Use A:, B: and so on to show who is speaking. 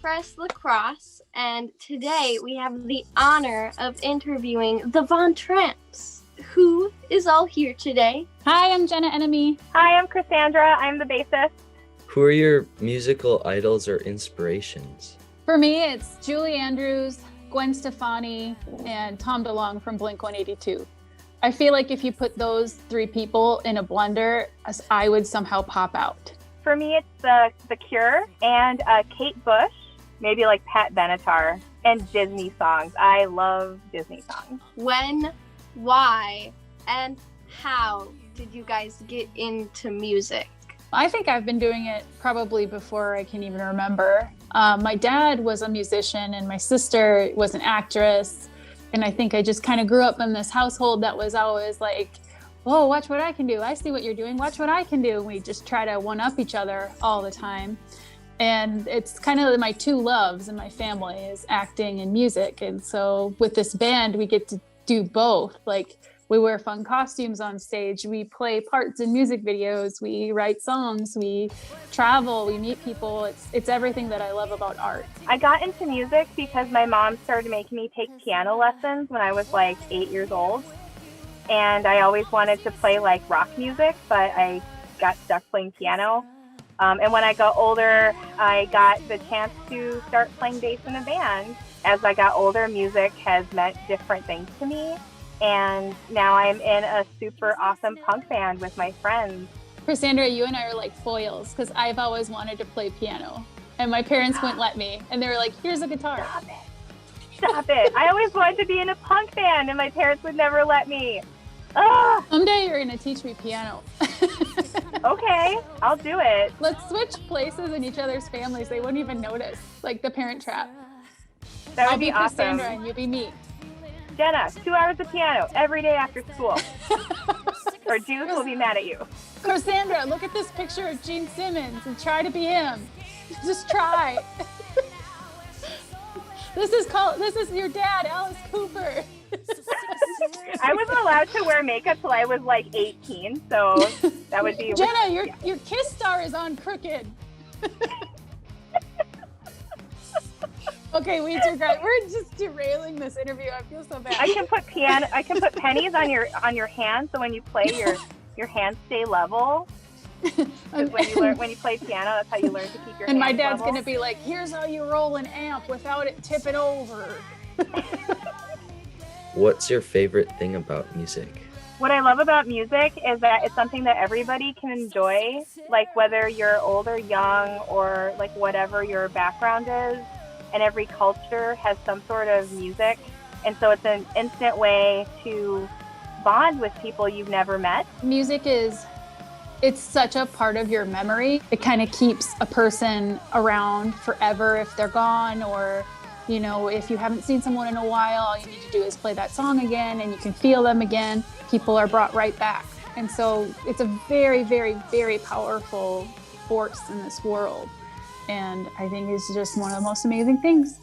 A: Press Crosse, and today we have the honor of interviewing the Von Tramps. Who is all here today?
B: Hi, I'm Jenna Enemy.
C: Hi, I'm Cassandra. I'm the bassist.
D: Who are your musical idols or inspirations?
B: For me, it's Julie Andrews, Gwen Stefani, and Tom DeLonge from Blink-182. I feel like if you put those three people in a blender, I would somehow pop out.
C: For me, it's the Cure and Kate Bush, maybe like Pat Benatar, and Disney songs. I love Disney songs.
A: When, why, and how did you guys get into music?
B: I think I've been doing it probably before I can even remember. My dad was a musician and my sister was an actress. And I think I just kind of grew up in this household that was always like, whoa, watch what I can do. I see what you're doing. Watch what I can do. And we just try to one-up each other all the time. And it's kind of my two loves in my family is acting and music. And so with this band, we get to do both. Like we wear fun costumes on stage. We play parts in music videos. We write songs. We travel. We meet people. It's everything that I love about art.
C: I got into music because my mom started making me take piano lessons when I was like 8 years old. And I always wanted to play like rock music, but I got stuck playing piano. And when I got older, I got the chance to start playing bass in a band. As I got older, music has meant different things to me. And now I'm in a super awesome punk band with my friends.
B: Cassandra, you and I are like foils because I've always wanted to play piano. And my parents wouldn't let me. And they were like, here's a guitar.
C: Stop it. Stop it. I always wanted to be in a punk band and my parents would never let me. Ugh.
B: Someday you're going to teach me piano.
C: Okay, I'll do it.
B: Let's switch places in each other's families. They wouldn't even notice. Like the Parent Trap.
C: That would
B: I'll be
C: awesome.
B: Cassandra and you be me.
C: Jenna, 2 hours of piano every day after school. Or Juice will be mad at you.
B: Cassandra, look at this picture of Gene Simmons and try to be him. Just try. This is your dad, Alice Cooper.
C: I wasn't allowed to wear makeup till I was like 18, so that would be...
B: Jenna, your Kiss star is on crooked. Okay, we digress. We're just derailing this interview. I feel so bad.
C: I can put pennies on your hands, so when you play, your hands stay level. Because when you play piano, that's how you learn to keep your hands level.
B: And my dad's gonna be like, "Here's how you roll an amp without it tipping over."
D: What's your favorite thing about music?
C: What I love about music is that it's something that everybody can enjoy, like whether you're old or young or like whatever your background is. And every culture has some sort of music. And so it's an instant way to bond with people you've never met.
B: Music it's such a part of your memory. It kind of keeps a person around forever if they're gone, or, you know, if you haven't seen someone in a while, all you need to do is play that song again and you can feel them again. People are brought right back. And so it's a very, very, very powerful force in this world. And I think it's just one of the most amazing things.